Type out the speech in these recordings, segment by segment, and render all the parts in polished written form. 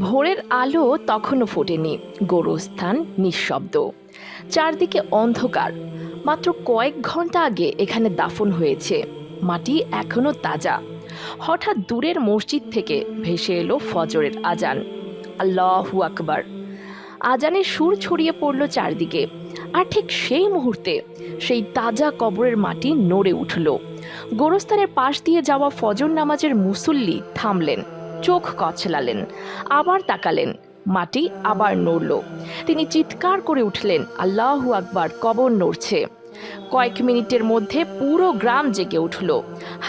ভোরের আলো তখনও ফোটেনি। গোরস্থান নিঃশব্দ, চারদিকে অন্ধকার। মাত্র কয়েক ঘন্টা আগে এখানে দাফন হয়েছে। মাটি এখনো তাজা। হঠাৎ দূরের মসজিদ থেকে ভেসে এলো ফজরের আজান। আল্লাহু আকবার। আজানের সুর ছড়িয়ে পড়ল চারদিকে। আর ঠিক সেই মুহূর্তে সেই তাজা কবরের মাটি নড়ে উঠল। গোরস্থানের পাশ দিয়ে যাওয়া ফজর নামাজের মুসল্লি থামলেন, চোখ কচলালেন, আবার তাকালেন। মাটি আবার নড়ল। তিনি চিৎকার করে উঠলেন, আল্লাহু আকবার, কবর নড়ছে। কয়েক মিনিটের মধ্যে পুরো গ্রাম জেগে উঠল।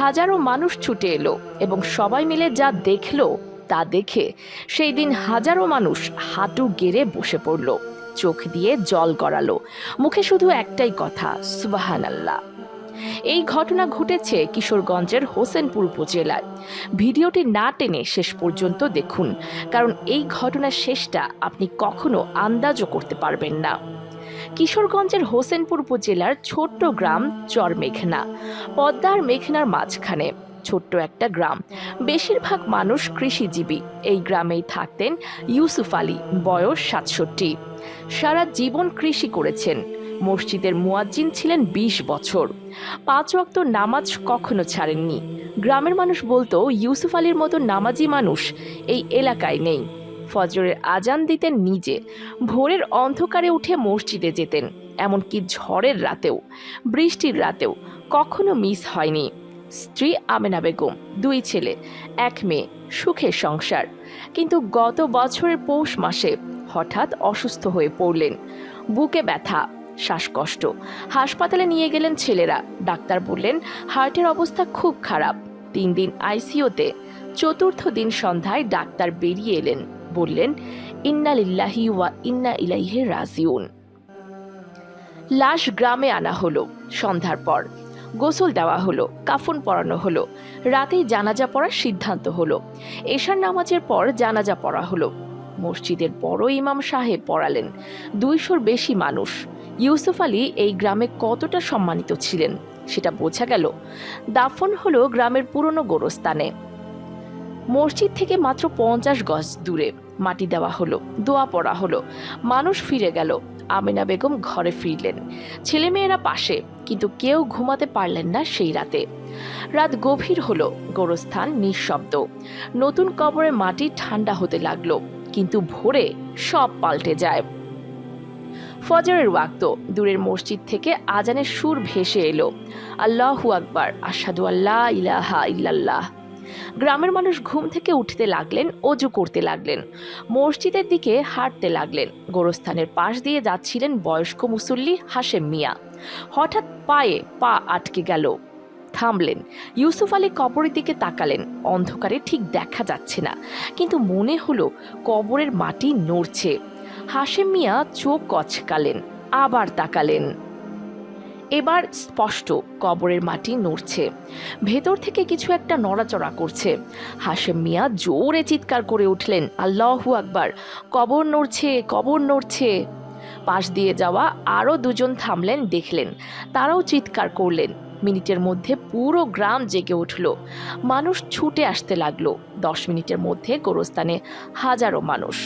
হাজারো মানুষ ছুটে এলো এবং সবাই মিলে যা দেখলো তা দেখে সেই দিন হাজারো মানুষ হাঁটু গেড়ে বসে পড়ল, চোখ দিয়ে জল গড়ালো, মুখে শুধু একটাই কথা, সুবহানাল্লাহ। এই ঘটনা ঘটেছে কিশোরগঞ্জের হোসেনপুর উপজেলায়। ভিডিওটি না টেনে শেষ পর্যন্ত দেখুন, কারণ এই ঘটনার শেষটা আপনি কখনো আন্দাজও করতে পারবেন না। কিশোরগঞ্জের হোসেনপুর উপজেলার ছোট্ট গ্রাম চর মেঘনা, পদ্মার মেঘনার মাঝখানে ছোট্ট একটা গ্রাম। বেশিরভাগ মানুষ কৃষিজীবী। এই গ্রামেই থাকতেন ইউসুফ আলী, বয়স ৬৭। সারা জীবন কৃষি করেছেন। মসজিদের মুয়াজ্জিন ছিলেন ২০ বছর। ৫ ওয়াক্ত নামাজ কখনো ছাড়েননি। গ্রামের মানুষ বলতো, ইউসুফ আলীর মতো নামাজি মানুষ এই এলাকায় নেই। ফজরের আজান দিতেন নিজে, ভোরের অন্ধকারে উঠে মসজিদে যেতেন, এমনকি ঝড়ের রাতেও, বৃষ্টির রাতেও কখনো মিস হয়নি। স্ত্রী আমেনা বেগম, ২ ছেলে, ১ মেয়ে, সুখের সংসার। কিন্তু গত বছরের পৌষ মাসে হঠাৎ অসুস্থ হয়ে পড়লেন। বুকে ব্যথা, শ্বাসকষ্ট। হাসপাতালে নিয়ে গেলেন ছেলেরা। ডাক্তার বললেন হার্টের অবস্থা খুব খারাপ। ৩ দিন আইসিইউতে। চতুর্থ দিন সন্ধ্যায় ডাক্তার বেরিয়ে এলেন, বললেন ইন্না লিল্লাহি ওয়া ইন্না ইলাইহি রাজিউন। লাশ গ্রামে আনা হলো সন্ধ্যার পর। গোসল দেওয়া হলো, কাফন পরানো হলো। রাতেই জানাজা পড়ার সিদ্ধান্ত হলো। এশার নামাজের পর জানাজা পড়া হলো। মসজিদের বড় ইমাম সাহেব পড়ালেন। ২০০-র বেশি মানুষ। ইউসুফ আলী এই গ্রামে কতটা সম্মানিত ছিলেন সেটা বোঝা গেল। দাফন হলো গ্রামের পুরনো গোরস্থানে। মসজিদ থেকে মাত্র ৫০ গজ দূরে। মাটি দেওয়া হলো, দোয়া পড়া হলো, মানুষ ফিরে গেল। আমেনা বেগম ঘরে ফিরলেন, ছেলেমেয়েরা পাশে, কিন্তু কেউ ঘুমাতে পারলেন না সেই রাতে। রাত গভীর হলো, গোরস্থান নিঃশব্দ। নতুন কবরে মাটি ঠান্ডা হতে লাগলো, কিন্তু ভোরে সব পাল্টে যায়। ফজরের ওয়াক্ত, দূরের মসজিদ থেকে আজানের সুর ভেসে এলো, আল্লাহু আকবার, আশহাদু আল্লা ইলাহা ইল্লাল্লাহ। গ্রামের মানুষ ঘুম থেকে উঠতে লাগলেন, অজু করতে লাগলেন, মসজিদের দিকে হাঁটতে লাগলেন। গোরস্থানের পাশ দিয়ে যাচ্ছিলেন বয়স্ক মুসল্লি হাশেম মিয়া। হঠাৎ পায়ে পা আটকে গেল, থামলেন। ইউসুফ আলী কবরের দিকে তাকালেন। অন্ধকারে ঠিক দেখা যাচ্ছে না, কিন্তু মনে হলো কবরের মাটি নড়ছে। হাশেম মিয়া চোখ কচকালেন, আবার তাকালেন। এবার স্পষ্ট কবরের মাটি নড়ছে। ভেতর থেকে কিছু একটা নড়াচড়া করছে। হাশেম মিয়া জোরে চিৎকার করে উঠলেন, আল্লাহু আকবার, কবর নড়ছে, কবর নড়ছে। পাশ দিয়ে যাওয়া আরও ২ জন থামলেন, দেখলেন, তারাও চিৎকার করলেন। মিনিটের মধ্যে পুরো গ্রাম জেগে উঠল। মানুষ ছুটে আসতে লাগলো। ১০ মিনিটের মধ্যে গোরস্থানে হাজারো মানুষ।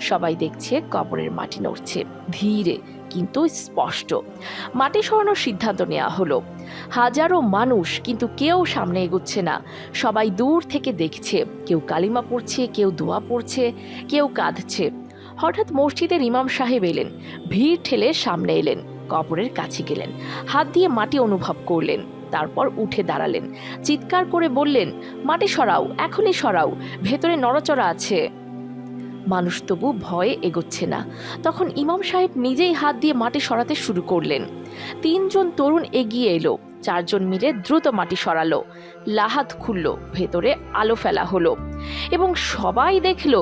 সবাই দেখছে কবরের মাটি নড়ছে, ধীরে কিন্তু স্পষ্ট। মাটি সরানোর সিদ্ধান্ত নেওয়া হলো। হাজারো মানুষ, কিন্তু কেউ সামনে এগোচ্ছে না। সবাই দূর থেকে দেখছে। কেউ কালিমা পড়ছে, কেউ দোয়া পড়ছে, কেউ কাঁদছে। হঠাৎ মসজিদের ইমাম সাহেব এলেন, ভিড় ঠেলে সামনে এলেন, কবরের কাছে গেলেন, হাত দিয়ে মাটি অনুভব করলেন। তারপর উঠে দাঁড়ালেন, চিৎকার করে বললেন, মাটি সরাও, এখনই সরাও, ভেতরে নড়াচড়া আছে। মানুষ তবু ভয়ে এগোচ্ছে না। তখন ইমাম সাহেব নিজেই হাত দিয়ে মাটি সরাতে শুরু করলেন। ৩ জন তরুণ এগিয়ে এলো, ৪ জন মিলে দ্রুত মাটি সরালো। লাহাত খুলল, ভেতরে আলো ফেলা হলো এবং সবাই দেখল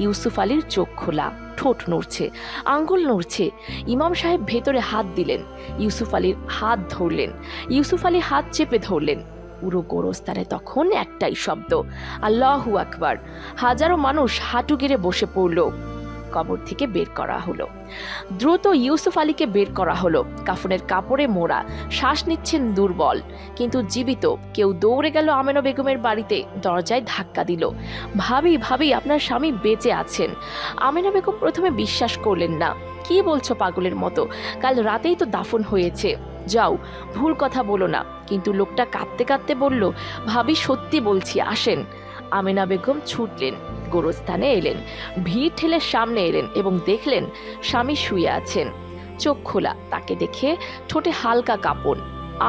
ইউসুফ আলীর চোখ খোলা, ঠোঁট নড়ছে, আঙ্গুল নড়ছে। ইমাম সাহেব ভেতরে হাত দিলেন, ইউসুফ আলীর হাত ধরলেন। ইউসুফ আলী হাত চেপে ধরলেন। পুরো গোরস্থানে তখন একটাই শব্দ, আল্লাহু আকবার। হাজারো মানুষ হাঁটু গেড়ে বসে পড়ল। কবর থেকে বের করা হলো। দ্রুত ইউসুফ আলীকে বের করা হলো। কাফনের কাপড়ে মোড়া, শ্বাস নিচ্ছেন দুর্বল কিন্তু জীবিত। কেউ দৌড়ে গেল আমেনা বেগমের বাড়িতে, দরজায় ধাক্কা দিল। ভাবি ভাবি, আপনার স্বামী বেঁচে আছেন। আমেনা বেগম প্রথমে বিশ্বাস করলেন না। কি বলছো পাগলের মতো, কাল রাতেই তো দাফন হয়েছে। যাও, ভুল কথা বলো না। কিন্তু লোকটা কাঁদতে কাঁদতে বলল, ভাবি সত্যি বলছি, আসেন। আমেনা বেগম ছুটলেন, গোরস্থানে এলেন, ভিড় ঠেলে সামনে এলেন এবং দেখলেন স্বামী শুয়ে আছেন, চোখ খোলা। তাকে দেখে ঠোঁটে হালকা কাঁপন।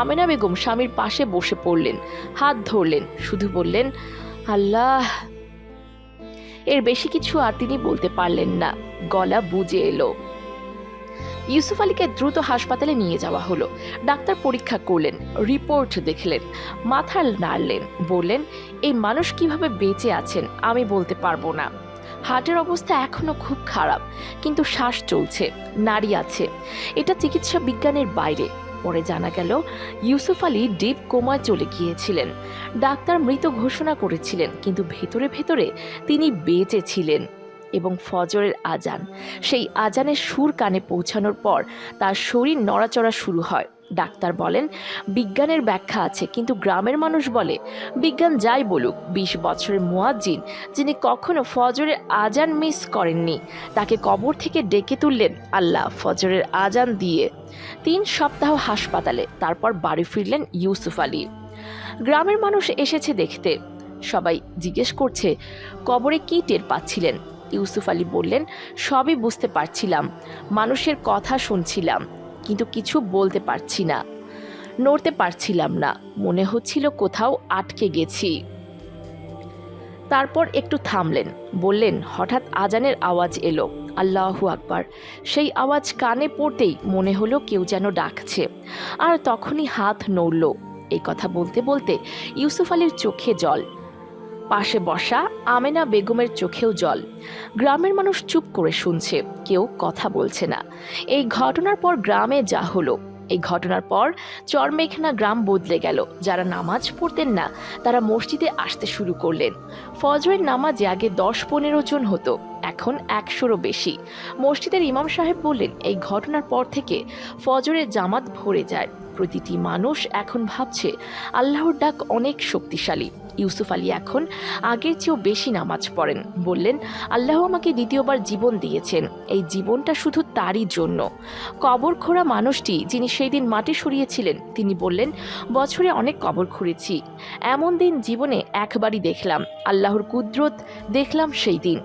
আমেনা বেগম স্বামীর পাশে বসে পড়লেন, হাত ধরলেন, শুধু বললেন, আল্লাহ। এর বেশি কিছু আর তিনি বলতে পারলেন না। গলা বুজে এলো। ইউসুফ আলীকে দ্রুত হাসপাতালে নিয়ে যাওয়া হলো। ডাক্তার পরীক্ষা করলেন, রিপোর্ট দেখলেন, মাথা নাড়লেন, বললেন, এই মানুষ কিভাবে বেঁচে আছেন আমি বলতে পারবো না। হার্টের অবস্থা এখনো খুব খারাপ, কিন্তু শ্বাস চলছে, নাড়ি আছে। এটা চিকিৎসা বিজ্ঞানের বাইরে। পরে জানা গেল ইউসুফ আলী ডিপ কোমায় চলে গিয়েছিলেন। ডাক্তার মৃত ঘোষণা করেছিলেন, কিন্তু ভেতরে ভেতরে তিনি বেঁচে ছিলেন। এবং ফজরের আজান, সেই আজানের সুর কানে পৌঁছানোর পর তার শরীর নড়াচড়া শুরু হয়। ডাক্তার বলেন, বিজ্ঞানের ব্যাখ্যা আছে, কিন্তু গ্রামের মানুষ বলে, বিজ্ঞান যাই বলুক, 20 বছরের মুয়াজ্জিন যিনি কখনো ফজরের আজান মিস করেননি, তাকে কবর থেকে ডেকে তুললেন আল্লাহ ফজরের আজান দিয়ে। 3 সপ্তাহ হাসপাতালে, তারপর বাড়ি ফিরলেন ইউসুফ আলী। গ্রামের মানুষ এসেছে দেখতে। সবাই জিজ্ঞেস করছে, কবরে কি টের পাচ্ছিলেন? ইউসুফ আলী বললেন, সবই বুঝতে পারছিলাম, মানুষের কথা শুনছিলাম, কিন্তু কিছু বলতে পারছি না, নড়তে পারছিলাম না, মনে হচ্ছিল কোথাও আটকে গেছি। তারপর একটু থামলেন, বললেন, হঠাৎ আজানের আওয়াজ এলো, আল্লাহু আকবার। সেই আওয়াজ কানে পড়তেই মনে হলো কেউ যেন ডাকছে, আর তখনই হাত নড়ল। এই কথা বলতে বলতে ইউসুফ আলীর চোখে জল, পাশে বসা আমেনা বেগমের চোখেও জল। গ্রামের মানুষ চুপ করে শুনছে, কেউ কথা বলছে না। এই ঘটনার পর গ্রামে যা হলো, এই ঘটনার পর চরমেঘনা গ্রাম বদলে গেল। যারা নামাজ পড়তেন না তারা মসজিদে আসতে শুরু করলেন। ফজরের নামাজে আগে 10-15 জন হতো, এখন 100-রও বেশি। মসজিদের ইমাম সাহেব বললেন, এই ঘটনার পর থেকে ফজরের জামাত ভরে যায়। প্রতিটি মানুষ এখন ভাবছে আল্লাহর ডাক অনেক শক্তিশালী। ইউসুফ আলী এখন আগের চেয়েও বেশি নামাজ পড়েন। বললেন, আল্লাহ আমাকে দ্বিতীয়বার জীবন দিয়েছেন, এই জীবনটা শুধু তারই জন্য। কবর খোঁড়া মানুষটি, যিনি সেই দিন মাটি সরিয়েছিলেন, তিনি বললেন, বছরে অনেক কবর খুঁড়েছি, এমন দিন জীবনে একবারই দেখলাম, আল্লাহর কুদরত দেখলাম সেই দিন।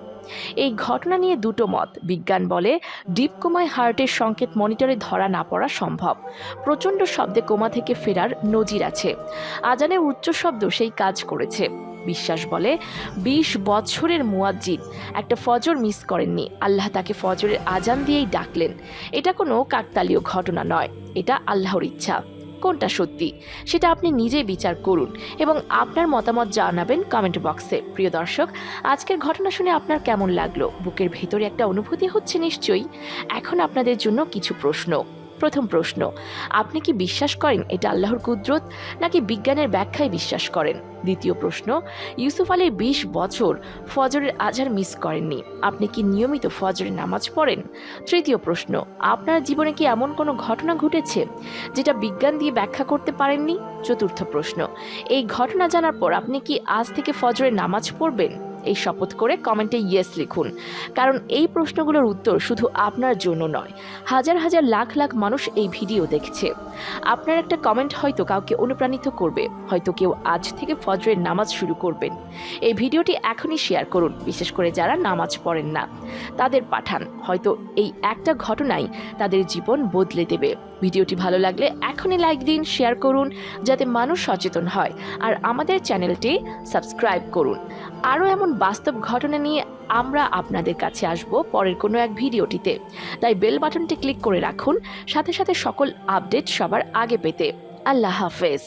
এই ঘটনা নিয়ে দুটো মত। বিজ্ঞান বলে ডিপ কোমায় হার্টের সংকেত মনিটরে ধরা না পড়া সম্ভব। প্রচণ্ড শব্দে কোমা থেকে ফেরার নজির আছে। আজানের উচ্চ শব্দ সেই কাজ করেছে। বিশ্বাস বলে 20 বছরের মুয়াজ্জিন একটা ফজর মিস করেননি, আল্লাহ তাকে ফজরের আজান দিয়েই ডাকলেন। এটা কোনো কাকতালীয় ঘটনা নয়, এটা আল্লাহর ইচ্ছা। কোনটা সত্যি সেটা আপনি নিজেই বিচার করুন এবং আপনার মতামত জানাবেন কমেন্ট বক্সে। প্রিয় দর্শক, আজকের ঘটনা শুনে আপনার কেমন লাগলো? বুকের ভেতরে একটা অনুভূতি হচ্ছে নিশ্চয়ই। এখন আপনাদের জন্য কিছু প্রশ্ন। প্রথম প্রশ্ন, আপনি কি বিশ্বাস করেন এটা আল্লাহর কুদরত, নাকি বিজ্ঞানের ব্যাখ্যায় বিশ্বাস করেন? দ্বিতীয় প্রশ্ন, ইউসুফ আলী 20 বছর ফজরের আজান মিস করেননি, আপনি কি নিয়মিত ফজরের নামাজ পড়েন? তৃতীয় প্রশ্ন, আপনার জীবনে কি এমন কোনো ঘটনা ঘটেছে যেটা বিজ্ঞান দিয়ে ব্যাখ্যা করতে পারেননি? চতুর্থ প্রশ্ন, এই ঘটনা জানার পর আপনি কি আজ থেকে ফজরের নামাজ পড়বেন? এই শপথ করে কমেন্টে ইয়েস লিখুন, কারণ এই প্রশ্নগুলোর উত্তর শুধু আপনার জন্য নয়, হাজার হাজার লাখ লাখ মানুষ এই ভিডিও দেখছে। আপনার একটা কমেন্ট হয়তো কাউকে অনুপ্রাণিত করবে, হয়তো কেউ আজ থেকে ফজরের নামাজ শুরু করবেন। এই ভিডিওটি এখনই শেয়ার করুন, বিশেষ করে যারা নামাজ পড়েন না তাদের পাঠান, হয়তো এই একটা ঘটনাই তাদের জীবন বদলে দেবে। ভিডিওটি ভালো লাগলে এখনই লাইক দিন, শেয়ার করুন, যাতে মানুষ সচেতন হয়, আর আমাদের চ্যানেলটি সাবস্ক্রাইব করুন। আরও এমন বাস্তব ঘটনা নিয়ে আমরা আপনাদের কাছে আসব পরের কোনো এক ভিডিওটিতে, তাই বেল বাটনটি ক্লিক করে রাখুন, সাথে সাথে সকল আপডেট সবার আগে পেতে। আল্লাহ হাফেজ।